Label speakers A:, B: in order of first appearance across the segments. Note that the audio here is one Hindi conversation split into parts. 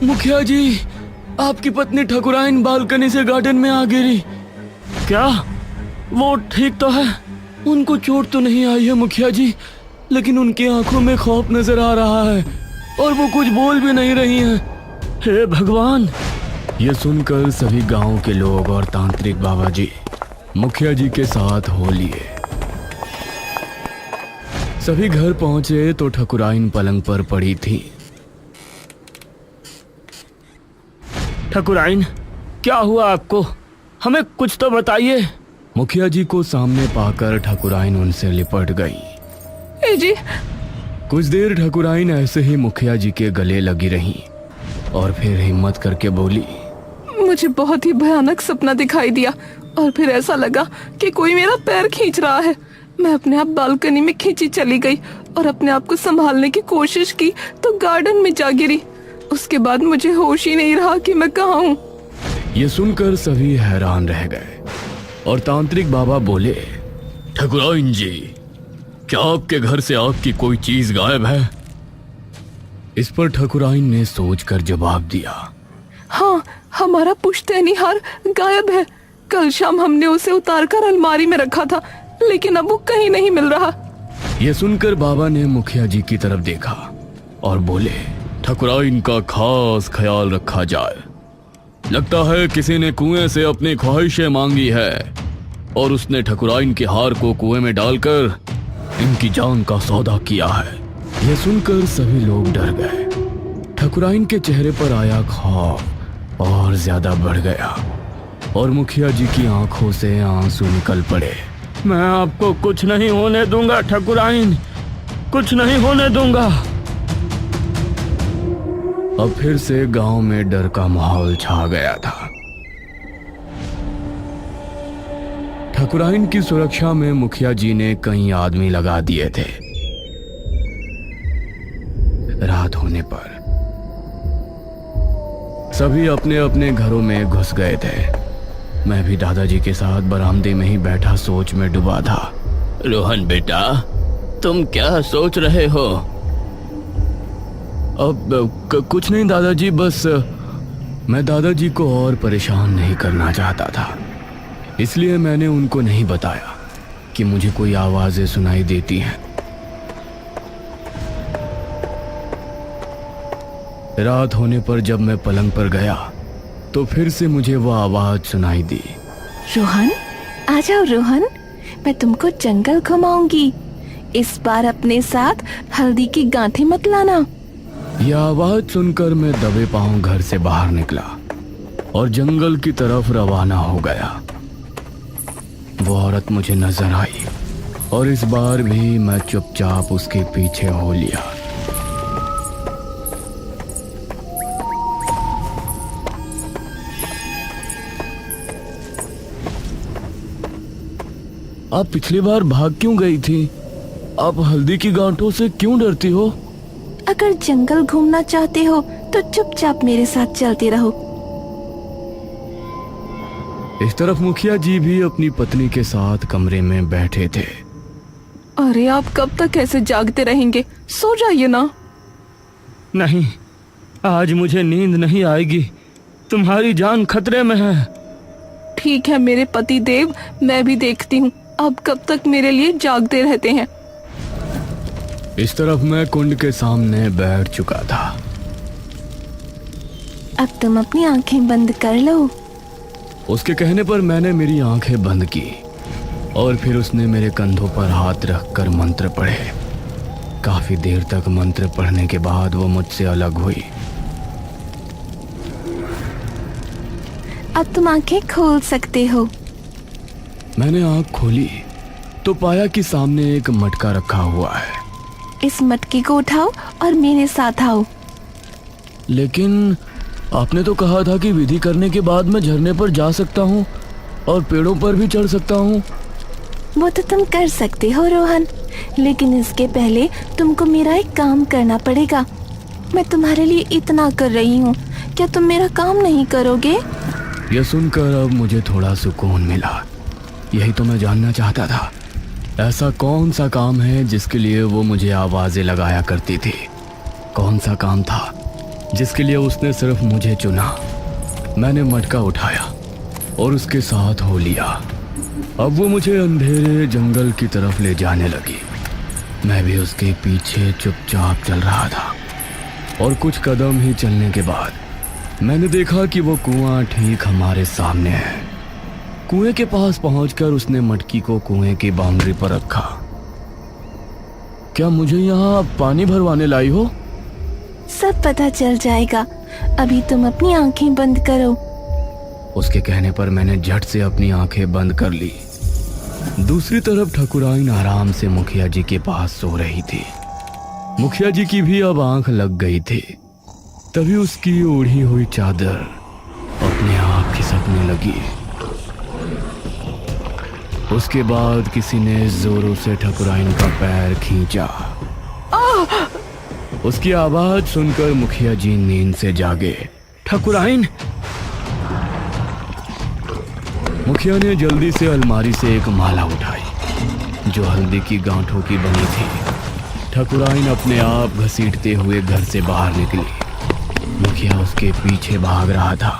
A: मुखिया जी, आपकी पत्नी ठकुराइन बालकनी से गार्डन में आ गिरी। क्या वो ठीक तो है? उनको चोट तो नहीं आई है मुखिया जी, लेकिन उनकी आंखों में खौफ नजर आ रहा है और वो कुछ बोल भी नहीं रही हैं। हे भगवान! ये सुनकर सभी गांव के लोग और तांत्रिक बाबा जी मुखिया जी के साथ हो लिए। सभी घर पहुंचे तो ठकुराइन पलंग पर पड़ी थी। ठकुराइन, क्या हुआ आपको? हमें कुछ तो बताइए। मुखिया जी को सामने पाकर ठकुराइन उनसे लिपट गई।
B: जी।
A: कुछ देर ठकुराइन ऐसे ही मुखिया जी के गले लगी रही और फिर हिम्मत करके बोली,
B: मुझे बहुत ही भयानक सपना दिखाई दिया और फिर ऐसा लगा कि कोई मेरा पैर खींच रहा है। मैं अपने आप बालकनी में खींची चली गई और अपने आप को संभालने की कोशिश की तो गार्डन में जा गिरी। उसके बाद मुझे होश ही नहीं रहा कि मैं कहाँ हूँ।
A: ये सुनकर सभी हैरान रह गए और तांत्रिक बाबा बोले, ठकुराइन जी, क्या आपके घर से आपकी कोई चीज गायब है? इस पर ठकुराइन ने सोचकर जवाब दिया,
B: हाँ, हमारा पुश्तैनी हार गायब है। कल शाम हमने उसे उतारकर अलमारी में रखा था, लेकिन अब वो कहीं नहीं मिल रहा।
A: यह सुनकर बाबा ने मुखिया जी की तरफ देखा और बोले, ठकुराइन का खास ख्याल रखा जाए। लगता है किसी ने कुएं से अपनी ख्वाहिशें मांगी है और उसने ठकुराइन के हार को कुएं में डालकर इनकी जान का सौदा किया है। यह सुनकर सभी लोग डर गए। ठकुराइन के चेहरे पर आया खौफ और ज्यादा बढ़ गया और मुखिया जी की आंखों से आंसू निकल पड़े। मैं आपको कुछ नहीं होने दूंगा ठकुराइन, कुछ नहीं होने दूंगा। अब फिर से गांव में डर का माहौल छा गया था। ठकुराइन की सुरक्षा में मुखिया जी ने कई आदमी लगा दिए थे। रात होने पर सभी अपने अपने घरों में घुस गए थे। मैं भी दादाजी के साथ बरामदे में ही बैठा सोच में डूबा था। रोहन बेटा, तुम क्या सोच रहे हो? अब कुछ नहीं दादाजी, बस मैं दादाजी को और परेशान नहीं करना चाहता था, इसलिए मैंने उनको नहीं बताया कि मुझे कोई आवाजें सुनाई देती हैं। रात होने पर जब मैं पलंग पर गया तो फिर से मुझे वो आवाज सुनाई दी।
B: रोहन, आ जाओ रोहन, मैं तुमको जंगल घुमाऊंगी। इस बार अपने साथ हल्दी की गांठें मत लाना।
A: यह आवाज सुनकर मैं दबे पांव घर से बाहर निकला और जंगल की तरफ रवाना हो गया। वो औरत मुझे नजर आई और इस बार भी मैं चुपचाप उसके पीछे हो लिया। आप पिछली बार भाग क्यों गई थी? आप हल्दी की गांठों से क्यों डरती हो?
B: अगर जंगल घूमना चाहते हो तो चुपचाप मेरे साथ चलते रहो।
A: इस तरफ मुखिया जी भी अपनी पत्नी के साथ कमरे में बैठे थे।
B: अरे आप कब तक ऐसे जागते रहेंगे? सो जाइए ना।
A: नहीं, आज मुझे नींद नहीं आएगी। तुम्हारी जान खतरे में है।
B: ठीक है मेरे पति देव, मैं भी देखती हूँ अब कब तक मेरे लिए जागते रहते हैं।
A: इस तरफ मैं कुंड के सामने बैठ चुका था।
B: अब तुम अपनी आंखें बंद कर लो।
A: उसके कहने पर मैंने मेरी आंखें बंद की और फिर उसने मेरे कंधों पर हाथ रखकर मंत्र पढ़े। काफी देर तक मंत्र पढ़ने के बाद वो मुझसे अलग हुई।
B: अब तुम आंखें खोल सकते हो।
A: मैंने आंख खोली तो पाया कि सामने एक मटका रखा हुआ है।
B: इस मटके को उठाओ और मेरे साथ आओ।
A: लेकिन आपने तो कहा था कि विधि करने के बाद मैं झरने पर जा सकता हूँ और पेड़ों पर भी चढ़ सकता हूँ।
B: वो तो तुम कर सकते हो रोहन, लेकिन इसके पहले तुमको मेरा एक काम करना पड़ेगा। मैं तुम्हारे लिए इतना कर रही हूँ, क्या तुम मेरा काम नहीं करोगे?
A: यह सुनकर अब मुझे थोड़ा सुकून मिला। यही तो मैं जानना चाहता था। ऐसा कौन सा काम है जिसके लिए वो मुझे आवाजें लगाया करती थी? कौन सा काम था? जिसके लिए उसने सिर्फ मुझे चुना। मैंने मटका उठाया और उसके साथ हो लिया। अब वो मुझे अंधेरे जंगल की तरफ ले जाने लगी। मैं भी उसके पीछे चुपचाप चल रहा था और कुछ कदम ही चलने के बाद मैंने देखा कि वो कुआं ठीक हमारे सामने है। कुएं के पास पहुंचकर उसने मटकी को कुएं की बाउंड्री पर रखा। क्या मुझे यहाँ पानी भरवाने लाई हो?
C: सब पता चल जाएगा, अभी तुम अपनी आंखें बंद करो।
A: उसके कहने पर मैंने झट से अपनी आंखें बंद कर ली। दूसरी तरफ ठकुराइन आराम से मुखिया जी के पास सो रही थी। मुखिया जी की भी अब आंख लग गई थी। तभी उसकी ओढ़ी हुई चादर अपने आप खिसकने लगी। उसके बाद किसी ने जोरों से ठकुराइन का पैर खींचा। उसकी आवाज सुनकर मुखिया जी नींद से जागे। ठकुराइन! मुखिया ने जल्दी से अलमारी से एक माला उठाई जो हल्दी की गांठों की बनी थी। ठकुराइन अपने आप घसीटते हुए घर से बाहर निकली। मुखिया उसके पीछे भाग रहा था।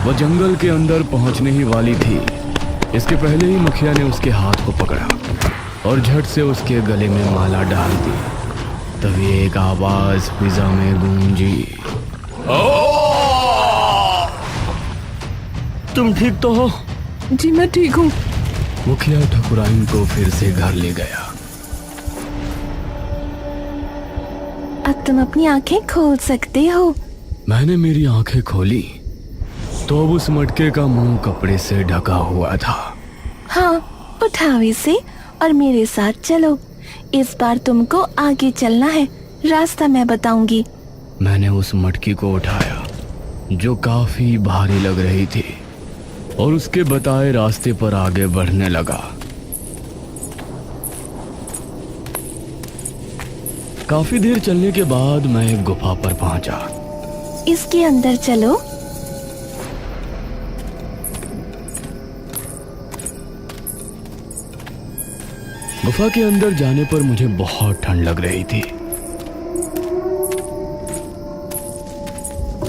A: वह जंगल के अंदर पहुंचने ही वाली थी। इसके पहले ही मुखिया ने उसके हाथ को पकड़ा और झट से उसके गले में माला डाल दी। तभी एक आवाज फिजा में गूंजी। तुम ठीक तो हो?
B: जी मैं ठीक हूँ।
A: मुखिया ठकुराइन को फिर से घर ले गया।
C: अब तुम अपनी आंखें खोल सकते हो।
A: मैंने मेरी आंखें खोली तो अब उस मटके का मुंह कपड़े से ढका हुआ था।
C: हाँ, उठाओ इसे और मेरे साथ चलो। इस बार तुमको आगे चलना है, रास्ता मैं बताऊंगी।
A: मैंने उस मटकी को उठाया जो काफी भारी लग रही थी और उसके बताए रास्ते पर आगे बढ़ने लगा। काफी देर चलने के बाद मैं एक गुफा पर पहुंचा।
C: इसके अंदर चलो।
A: गुफा के अंदर जाने पर मुझे बहुत ठंड लग रही थी।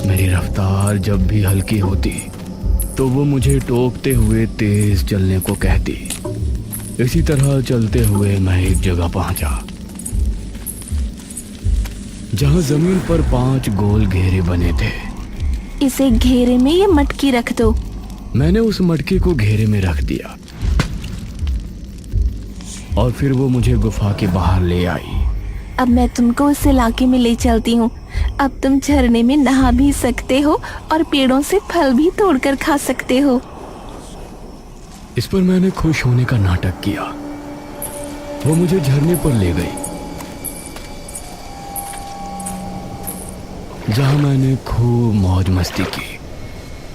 A: मेरी रफ्तार जब भी हल्की होती तो वो मुझे टोकते हुए तेज चलने को कहती। इसी तरह चलते हुए मैं एक जगह पहुंचा जहां जमीन पर 5 गोल घेरे बने थे।
C: इसे घेरे में ये मटकी रख दो।
A: मैंने उस मटके को घेरे में रख दिया और फिर वो मुझे गुफा के बाहर ले आई।
C: अब मैं तुमको उस इलाके में ले चलती हूँ। अब तुम झरने में नहा भी सकते हो और पेड़ों से फल भी तोड़कर खा सकते हो।
A: इस पर मैंने खुश होने का नाटक किया। वो मुझे झरने पर ले गई जहां मैंने खूब मौज मस्ती की।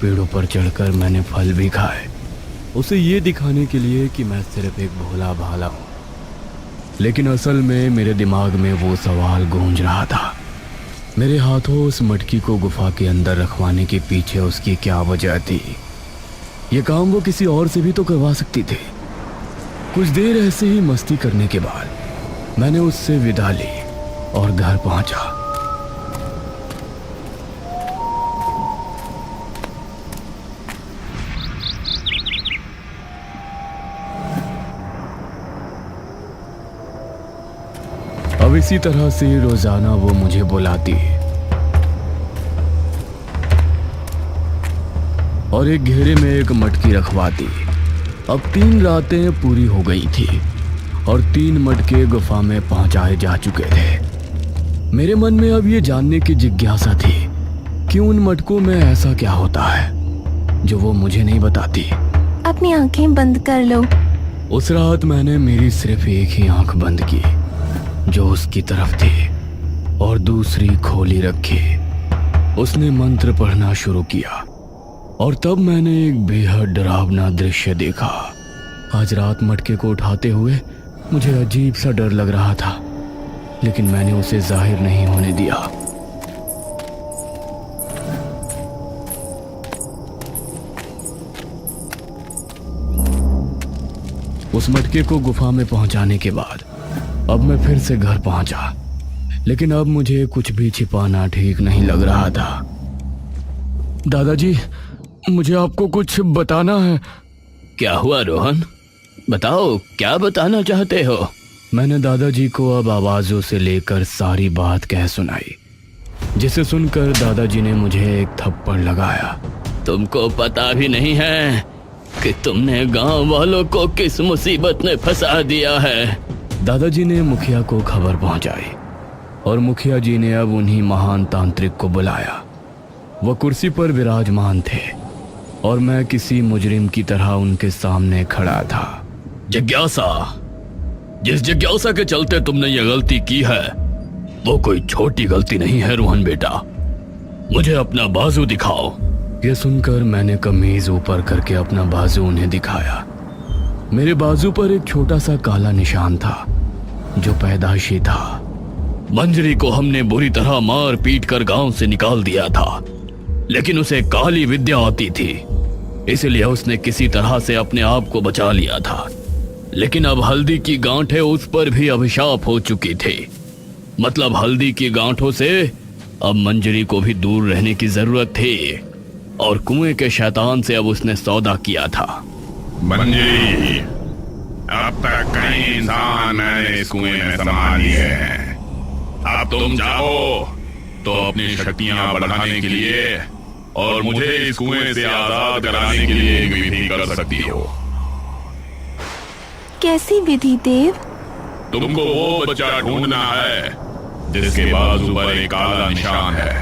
A: पेड़ों पर चढ़कर मैंने फल भी खाए, उसे ये दिखाने के लिए कि मैं सिर्फ एक भोला भाला हूं। लेकिन असल में मेरे दिमाग में वो सवाल गूंज रहा था, मेरे हाथों उस मटकी को गुफा के अंदर रखवाने के पीछे उसकी क्या वजह थी? ये काम वो किसी और से भी तो करवा सकती थी। कुछ देर ऐसे ही मस्ती करने के बाद मैंने उससे विदा ली और घर पहुंचा। अब इसी तरह से रोजाना वो मुझे बुलाती और एक घेरे में एक मटकी रखवाती। अब 3 रातें पूरी हो गई थी और 3 मटके गुफा में पहुंचाए जा चुके थे। मेरे मन में अब ये जानने की जिज्ञासा थी कि उन मटकों में ऐसा क्या होता है जो वो मुझे नहीं बताती।
C: अपनी आंखें बंद कर लो।
A: उस रात मैंने मेरी सिर्फ एक ही आंख बंद की जो उसकी तरफ थी और दूसरी खोली रखी। उसने मंत्र पढ़ना शुरू किया और तब मैंने एक बेहद डरावना दृश्य देखा। आज रात मटके को उठाते हुए मुझे अजीब सा डर लग रहा था, लेकिन मैंने उसे जाहिर नहीं होने दिया। उस मटके को गुफा में पहुंचाने के बाद अब मैं फिर से घर पहुंचा। लेकिन अब मुझे कुछ भी छिपाना ठीक नहीं लग रहा था। दादाजी, मुझे आपको कुछ बताना है। क्या हुआ रोहन? बताओ, क्या बताना चाहते हो? मैंने दादाजी को अब आवाजों से लेकर सारी बात कह सुनाई, जिसे सुनकर दादाजी ने मुझे एक थप्पड़ लगाया। तुमको पता भी नहीं है कि तुमने गांव वालों को किस मुसीबत में फंसा दिया है। दादाजी ने मुखिया को खबर पहुंचाई और मुखिया जी ने अब उन्हीं महान तांत्रिक को बुलाया। वह कुर्सी पर विराजमान थे और मैं किसी मुजरिम की तरह उनके सामने खड़ा था। जिज्ञासा, जिस जिज्ञासा के चलते तुमने ये गलती की है वो कोई छोटी गलती नहीं है रोहन बेटा। मुझे अपना बाजू दिखाओ। ये सुनकर मैंने कमीज ऊपर करके अपना बाजू उन्हें दिखाया। मेरे बाजू पर एक छोटा सा काला निशान था जो पैदाइशी था। मंजरी को हमने बुरी तरह मार पीट कर गांव से निकाल दिया था, लेकिन उसे काली विद्या आती थी, इसलिए उसने किसी तरह से अपने आप को बचा लिया था। लेकिन अब हल्दी की गांठें उस पर भी अभिशाप हो चुकी थी। मतलब हल्दी की गांठों से अब मंजरी को भी दूर रहने की जरूरत थी और कुएं के शैतान से अब उसने सौदा किया था।
D: मंजरी, अब तक कई इंसान मैंने इस कुएं में संभाल लिए हैं। अब तुम जाओ तो अपनी शक्तियां बढ़ाने के लिए और मुझे इस कुएं से आजाद कराने के लिए एक विधि कर सकती हो।
C: कैसी विधि देव?
D: तुमको वो बच्चा ढूंढना है जिसके बाजू पर एक काला निशान है।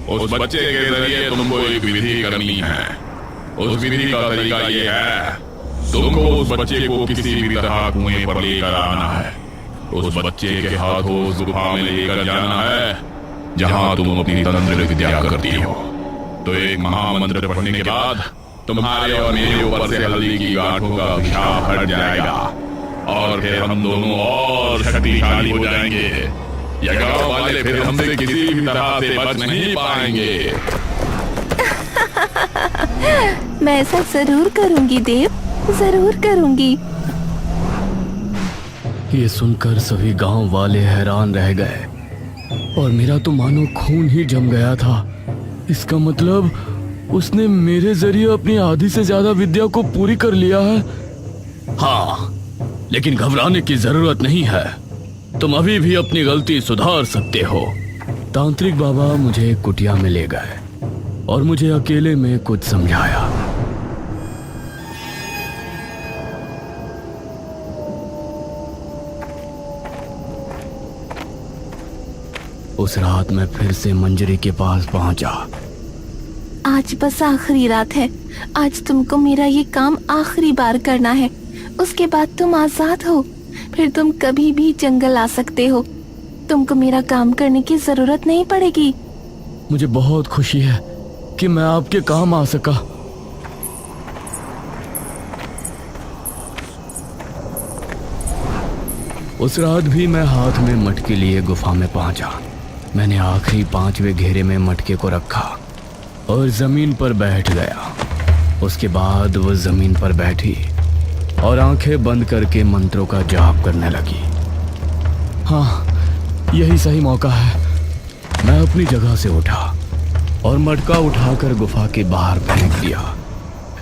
D: उस बच्चे के जरिए तुमको एक विधि करनी है। उस विधि का तरीका ये है, तुमको उस बच्चे को किसी भी तरह कुएं पर लेकर आना है। उस बच्चे के हाथों उस गुफा में लेकर जाना है जहां तुम अपनी तंत्र विद्या करती हो। तो एक महामंत्र पढ़ने के बाद तुम्हारे और मेरे ऊपर से हल्दी की गांठों का अभिशाप हट जाएगा और फिर हम दोनों और शक्तिशाली हो जाएंगे। ये गांव वाले फिर हमसे किसी भी तरह से बच नहीं पाएंगे।
C: मैं ऐसा जरूर करूंगी देव, जरूर करूंगी।
A: ये सुनकर सभी गांव वाले हैरान रह गए और मेरा तो मानो खून ही जम गया था। इसका मतलब उसने मेरे जरिए अपनी आधी से ज्यादा विद्या को पूरी कर लिया है। हाँ, लेकिन घबराने की जरूरत नहीं है। तुम अभी भी अपनी गलती सुधार सकते हो। तांत्रिक बाबा मुझे कुटिया में ले गए और मुझे अकेले में कुछ समझाया। उस रात मैं फिर से मंजरी के पास पहुंचा।
C: आज बस आखिरी रात है। आज तुमको मेरा ये काम आखिरी बार करना है। उसके बाद तुम आजाद हो। फिर तुम कभी भी जंगल आ सकते हो। तुमको मेरा काम करने की जरूरत नहीं पड़ेगी।
A: मुझे बहुत खुशी है कि मैं आपके काम आ सका। उस रात भी मैं हाथ में मटके लिए गुफा में पहुंचा। मैंने आखिरी 5वें घेरे में मटके को रखा और जमीन पर बैठ गया। उसके बाद वो जमीन पर बैठी और आंखें बंद करके मंत्रों का जाप करने लगी। हाँ, यही सही मौका है। मैं अपनी जगह से उठा और मटका उठाकर गुफा के बाहर फेंक दिया।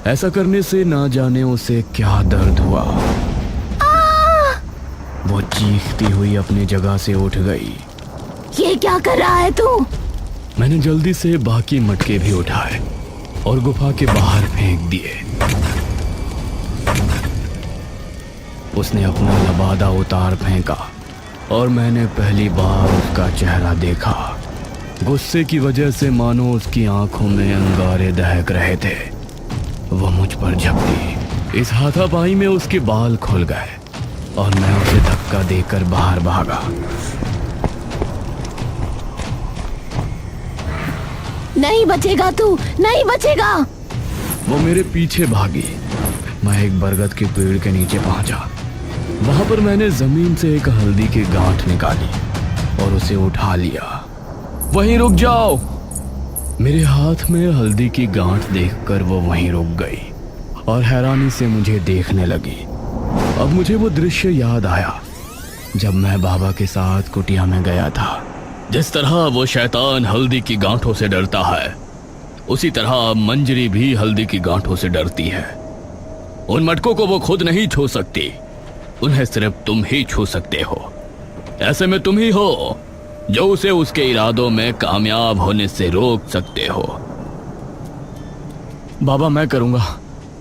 A: ऐसा करने से ना जाने उसे क्या दर्द हुआ। वो चीखती हुई अपनी जगह से उठ गई।
C: ये क्या कर रहा है तू?
A: मैंने जल्दी से बाकी मटके भी उठाए और गुफा के बाहर फेंक दिए। उसने अपना लबादा उतार फेंका और मैंने पहली बार उसका चेहरा देखा। गुस्से की वजह से मानो उसकी आंखों में अंगारे दहक रहे थे। वह मुझ पर झपटी। इस हाथापाई में उसके बाल खुल गए और मैं उसे धक्का देकर बाहर भागा।
C: नहीं बचेगा तू, नहीं बचेगा।
A: वो मेरे पीछे भागी। मैं एक बरगद के पेड़ के नीचे पहुंचा। वहां पर मैंने जमीन से एक हल्दी की गांठ निकाली और उसे उठा लिया। वहीं रुक जाओ। मेरे हाथ में हल्दी की गांठ देखकर वो वहीं रुक गई और हैरानी से मुझे देखने लगी। अब मुझे वो दृश्य याद आया जब मैं बाबा के साथ कुटिया में गया था। जिस तरह वो शैतान हल्दी की गांठों से डरता है, उसी तरह मंजरी भी हल्दी की गांठों से डरती है। उन मटकों को वो खुद नहीं छू सकती, उन्हें सिर्फ तुम ही छू सकते हो। ऐसे में तुम ही हो जो उसे उसके इरादों में कामयाब होने से रोक सकते हो।
E: बाबा मैं करूंगा,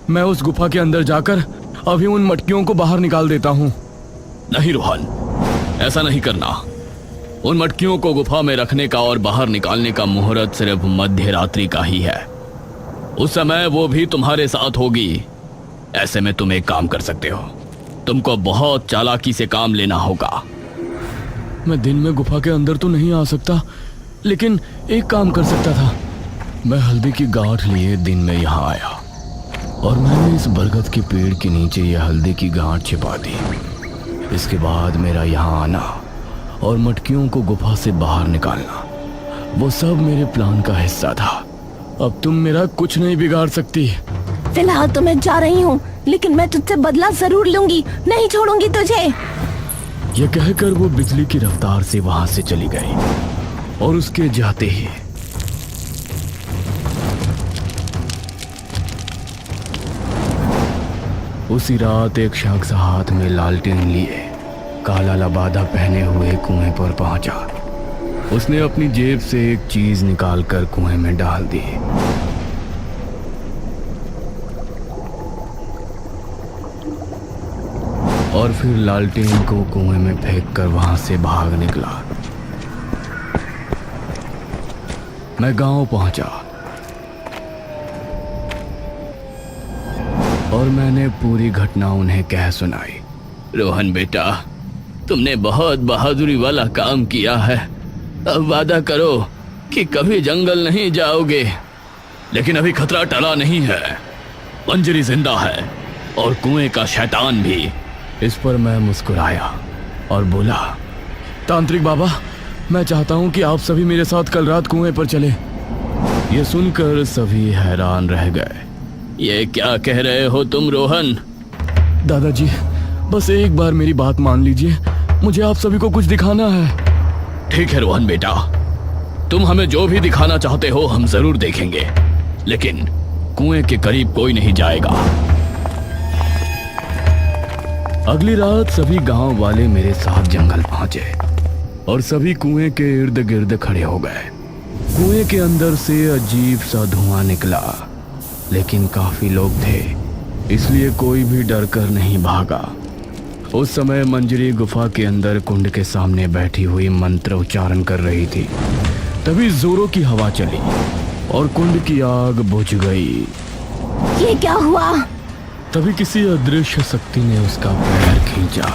E: मैं उस गुफा के अंदर जाकर अभी उन मटकियों को बाहर निकाल देता हूँ।
A: नहीं रोहन, ऐसा नहीं करना। उन मटकियों को गुफा में रखने का और बाहर निकालने का मुहूर्त सिर्फ मध्य रात्रि का ही है। उस समय वो भी तुम्हारे साथ होगी। ऐसे में तुम एक काम कर सकते हो, तुमको बहुत चालाकी से काम लेना होगा।
E: मैं दिन में गुफा के अंदर तो नहीं आ सकता, लेकिन एक काम कर सकता था। मैं हल्दी की गांठ लिए दिन में यहाँ आया और मैंने इस बरगद के पेड़ के नीचे यह हल्दी की गांठ छिपा दी। इसके बाद मेरा यहाँ आना और मटकियों को गुफा से बाहर निकालना, वो सब मेरे प्लान का हिस्सा था। अब तुम मेरा कुछ नहीं बिगाड़ सकती।
C: फिलहाल तो मैं जा रही हूँ, लेकिन मैं तुझसे बदला जरूर लूंगी, नहीं छोड़ूंगी तुझे।
E: यह कहकर वो बिजली की रफ्तार से वहां से चली गई और उसके जाते ही उसी रात एक शख्स हाथ में लालटेन लिए काला लबादा पहने हुए कुएं पर पहुंचा। उसने अपनी जेब से एक चीज निकालकर कुएं में डाल दी। और फिर लालटेन को कुएं में फेंककर वहां से भाग निकला। मैं गांव पहुंचा और मैंने पूरी घटना उन्हें कह सुनाई।
A: रोहन बेटा, तुमने बहुत बहादुरी वाला काम किया है। अब वादा करो कि कभी जंगल नहीं जाओगे। लेकिन अभी खतरा टला नहीं है। मंजरी जिंदा है और कुएं का शैतान भी।
E: इस पर मैं मुस्कुराया और बोला, तांत्रिक बाबा, मैं चाहता हूं कि आप सभी मेरे साथ कल रात कुएं पर चले। ये सुनकर सभी हैरान रह गए।
A: ये क्या कह रहे हो तुम रोहन?
E: दादाजी, बस एक बार मेरी बात मान लीजिए, मुझे आप सभी को कुछ दिखाना है।
A: ठीक है रोहन बेटा, तुम हमें जो भी दिखाना चाहते हो हम जरूर देखेंगे, लेकिन कुएं के करीब कोई नहीं जाएगा।
E: अगली रात सभी गांव वाले मेरे साथ जंगल पहुंचे और सभी कुएं के इर्द गिर्द खड़े हो गए। कुएं के अंदर से अजीब सा धुआं निकला, लेकिन काफी लोग थे, इसलिए कोई भी डर कर नहीं भागा। उस समय मंजरी गुफा के अंदर कुंड के सामने बैठी हुई मंत्र उच्चारण कर रही थी। तभी जोरों की हवा चली और कुंड की आग बुझ गई।
C: ये क्या हुआ?
E: तभी किसी अदृश्य शक्ति ने उसका पैर खींचा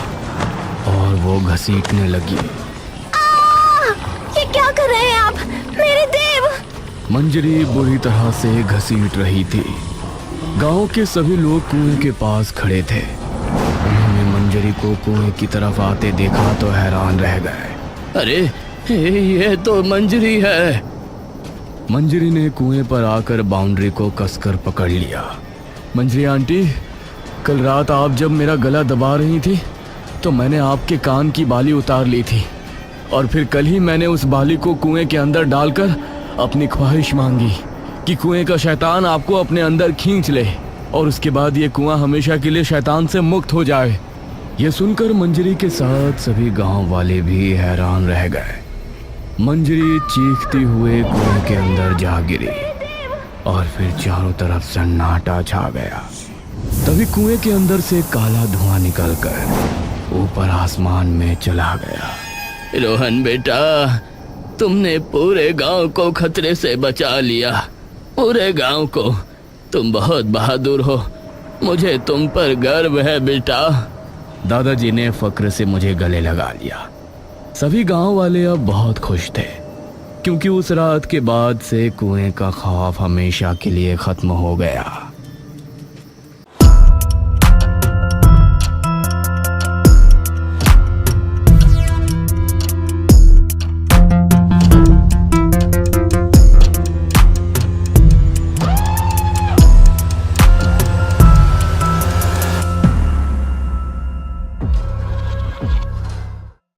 E: और वो घसीटने लगी।
C: ये क्या कर रहे हैं आप? मेरे देव!
E: मंजरी बुरी तरह से घसीट रही थी। गांव के सभी लोग कुएं के पास खड़े थे। उन्होंने मंजरी को कुएं की तरफ आते देखा तो हैरान रह गए।
A: अरे ये तो मंजरी है।
E: मंजरी ने कुएं पर आकर बाउंड्री को कसकर पकड़ लिया। मंजरी आंटी, कल रात आप जब मेरा गला दबा रही थी तो मैंने आपके कान की बाली उतार ली थी और फिर कल ही मैंने उस बाली को कुएं के अंदर डालकर अपनी ख्वाहिश मांगी कि कुएं का शैतान आपको अपने अंदर खींच ले और उसके बाद ये कुआं हमेशा के लिए शैतान से मुक्त हो जाए। ये सुनकर मंजरी के साथ सभी गांव वाले भी हैरान रह गए। मंजरी चीखती हुए कुएं के अंदर जा गिरी और फिर चारों तरफ सन्नाटा छा गया। तभी कुएं के अंदर से काला धुआं निकलकर ऊपर आसमान में चला गया।
A: रोहन बेटा, तुमने पूरे गांव को खतरे से बचा लिया। पूरे गांव को। तुम बहुत बहादुर हो। मुझे तुम पर गर्व है बेटा।
E: दादाजी ने फक्र से मुझे गले लगा लिया। सभी गांव वाले अब बहुत खुश थे, क्योंकि उस रात के बाद से कुएं का खौफ हमेशा के लिए खत्म हो गया।